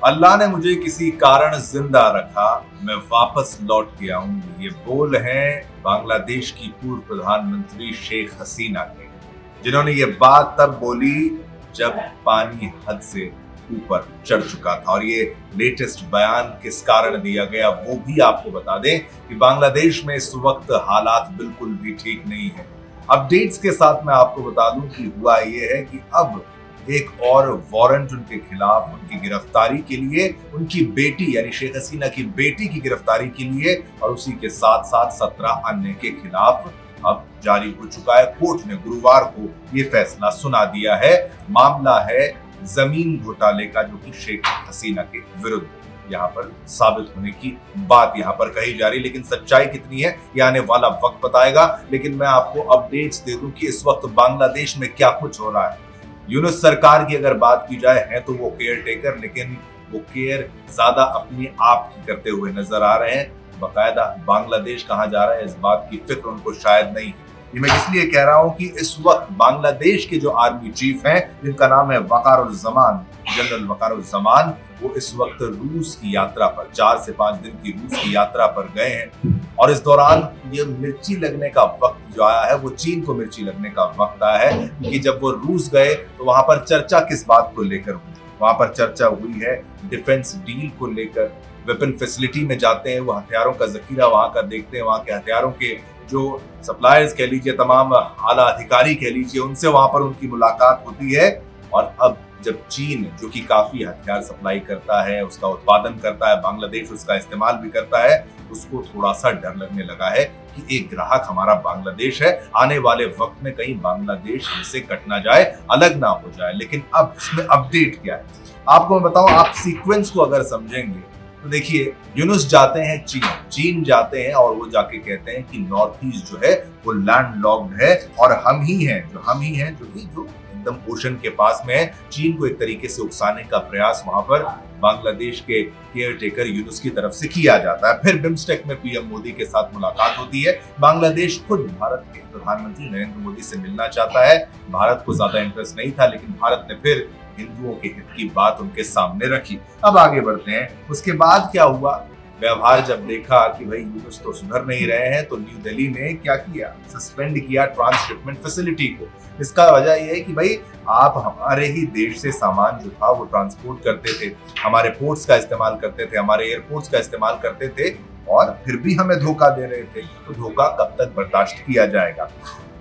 अल्लाह ने मुझे किसी कारण जिंदा रखा, मैं वापस लौट के आऊंगी। ये बोल हैं बांग्लादेश की पूर्व प्रधानमंत्री शेख हसीना के, जिन्होंने ये बात तब बोली जब पानी हद से ऊपर चढ़ चुका था। और ये लेटेस्ट बयान किस कारण दिया गया वो भी आपको बता दें कि बांग्लादेश में इस वक्त हालात बिल्कुल भी ठीक नहीं है। अपडेट्स के साथ मैं आपको बता दूं कि हुआ ये है कि अब एक और वारंट उनके खिलाफ, उनकी गिरफ्तारी के लिए, उनकी बेटी यानी शेख हसीना की बेटी की गिरफ्तारी के लिए और उसी के साथ साथ 17 अन्य के खिलाफ अब जारी हो चुका है। कोर्ट ने गुरुवार को ये फैसला सुना दिया है। मामला है जमीन घोटाले का, जो कि शेख हसीना के विरुद्ध यहाँ पर साबित होने की बात यहाँ पर कही जा रही, लेकिन सच्चाई कितनी है ये आने वाला वक्त बताएगा। लेकिन मैं आपको अपडेट्स दे दूं कि इस वक्त बांग्लादेश में क्या कुछ हो रहा है। यूनुस सरकार की अगर बात की जाए है तो वो केयर टेकर, लेकिन वो केयर ज्यादा अपने आप की करते हुए नजर आ रहे हैं। बाकायदा बांग्लादेश कहाँ जा रहा है इस बात की फिक्र उनको शायद नहीं है। ये मैं इसलिए कह रहा हूं कि इस वक्त बांग्लादेश के जो आर्मी चीफ हैं, जिनका नाम है वकारुज़्ज़मान, जनरल वकारुज़्ज़मान, वो इस वक्त रूस की यात्रा पर 4 से 5 दिन की रूस की यात्रा पर गए हैं। और इस दौरान ये मिर्ची लगने का वक्त जो आया है वो चीन को मिर्ची लगने का वक्त आया है, क्योंकि जब वो रूस गए तो वहां पर चर्चा किस बात को लेकर हुई? वहां पर चर्चा हुई है डिफेंस डील को लेकर। वेपन फैसिलिटी में जाते हैं, वो हथियारों का जखीरा वहां का देखते हैं, वहां के हथियारों के जो सप्लायर्स कह लीजिए, तमाम आला अधिकारी कह लीजिए, उनसे वहां पर उनकी मुलाकात होती है। और अब जब चीन, जो कि काफी हथियार सप्लाई करता है, उसका उत्पादन करता है, बांग्लादेश उसका इस्तेमाल भी करता है, उसको थोड़ा सा डर लगने लगा है कि एक ग्राहक हमारा बांग्लादेश है, आने वाले वक्त में कहीं बांग्लादेश इससे कट ना जाए, अलग ना हो जाए। लेकिन अब इसमें अपडेट क्या है आपको मैं बताऊं। आप सीक्वेंस को अगर समझेंगे तो देखिए, यूनुस जाते हैं चीन जाते हैं और वो जाके कहते हैं कि नॉर्थ ईस्ट जो है वो लैंडलॉक्ड है और हम ही हैं जो एकदम ओशन के पास में है। चीन को एक तरीके से उकसाने का प्रयास वहां पर बांग्लादेश के केयर टेकर यूनुस की तरफ से किया जाता है। फिर बिम्स्टेक में पीएम मोदी के साथ मुलाकात होती है। बांग्लादेश खुद भारत के प्रधानमंत्री नरेंद्र मोदी से मिलना चाहता है। भारत को ज्यादा इंटरेस्ट नहीं था, लेकिन भारत ने फिर हिंदुओं के हित की बात उनके सामने रखी। अब आगे बढ़ते हैं। उसके बाद क्या हुआ? व्यवहार जब देखा कि भाई यूनुस तो सुधर नहीं रहे हैं, तो न्यू दिल्ली ने क्या किया? सस्पेंड किया ट्रांसशिपमेंट फैसिलिटी को। इसका वजह यह है कि भाई आप हमारे ही देश से सामान जो था वो ट्रांसपोर्ट करते थे, हमारे पोर्ट्स का इस्तेमाल करते थे, हमारे एयरपोर्ट्स का इस्तेमाल करते थे, और फिर भी हमें धोखा दे रहे थे। तो धोखा कब तक बर्दाश्त किया जाएगा?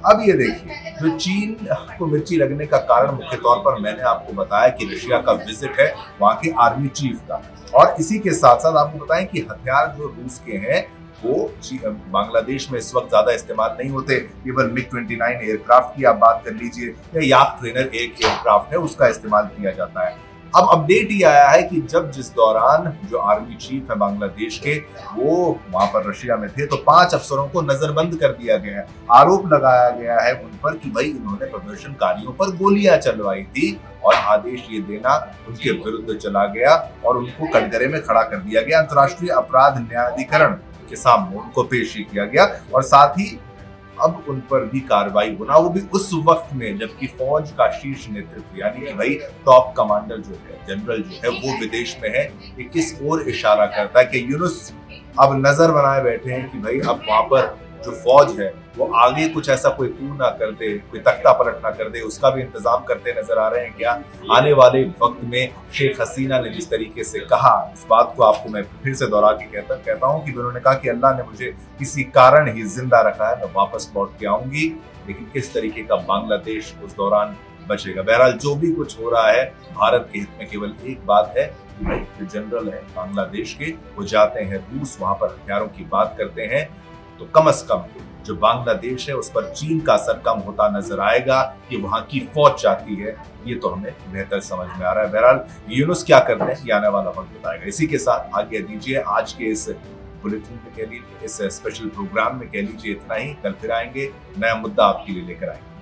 अब ये देखिए, जो चीन को मिर्ची लगने का कारण मुख्य तौर पर मैंने आपको बताया कि रशिया का विजिट है वहां के आर्मी चीफ का। और इसी के साथ साथ आपको बताएं कि हथियार जो रूस के हैं वो बांग्लादेश में इस वक्त ज्यादा इस्तेमाल नहीं होते। केवल MiG-29 एयरक्राफ्ट की आप बात कर लीजिए, या याक ट्रेनर एक एयरक्राफ्ट है, उसका इस्तेमाल किया जाता है। अब अपडेट ये आया है कि जिस दौरान जो आर्मी चीफ है बांग्लादेश के, वो वहां पर रशिया में थे, तो 5 अफसरों को नजरबंद कर दिया गया है। आरोप लगाया गया है उन पर कि भाई इन्होंने प्रदर्शनकारियों पर गोलियां चलवाई थी, और आदेश ये देना उनके विरुद्ध चला गया और उनको कटघरे में खड़ा कर दिया गया। अंतर्राष्ट्रीय अपराध न्यायाधिकरण के सामने उनको पेश किया गया, और साथ ही अब उन पर भी कार्रवाई होना, वो भी उस वक्त में जबकि फौज का शीर्ष नेतृत्व यानी कि भाई टॉप कमांडर जो है, जनरल जो है, वो विदेश में है। ये किस ओर इशारा करता है कि यूनुस अब नजर बनाए बैठे हैं कि भाई अब वहां पर जो फौज है वो आगे कुछ ऐसा कोई कू ना कर दे, कोई तख्ता पलट ना कर दे, उसका भी इंतजाम करते नजर आ रहे हैं क्या? आने वाले वक्त में शेख हसीना ने जिस तरीके से कहा, इस बात को आपको मैं फिर से दोहरा के कहता हूं कि उन्होंने कहा कि अल्लाह ने मुझे किसी कारण ही जिंदा रखा है, मैं वापस लौट के आऊंगी। लेकिन किस तरीके का बांग्लादेश उस दौरान बचेगा? बहरहाल जो भी कुछ हो रहा है, भारत के हित में केवल एक बात है कि भाई जो जनरल है बांग्लादेश के, वो जाते हैं रूस, वहां पर हथियारों की बात करते हैं, तो कम से कम जो बांग्लादेश है उस पर चीन का असर कम होता नजर आएगा। कि वहां की फौज चाहती है, ये तो हमें बेहतर समझ में आ रहा है। बहरहाल यूनुस क्या करते हैं ये आने वाला वक्त बताएगा। इसी के साथ आगे दीजिए आज के इस बुलेटिन में कह लीजिए, इस स्पेशल प्रोग्राम में कह लीजिए इतना ही। कल फिर आएंगे, नया मुद्दा आपके लिए लेकर आएंगे।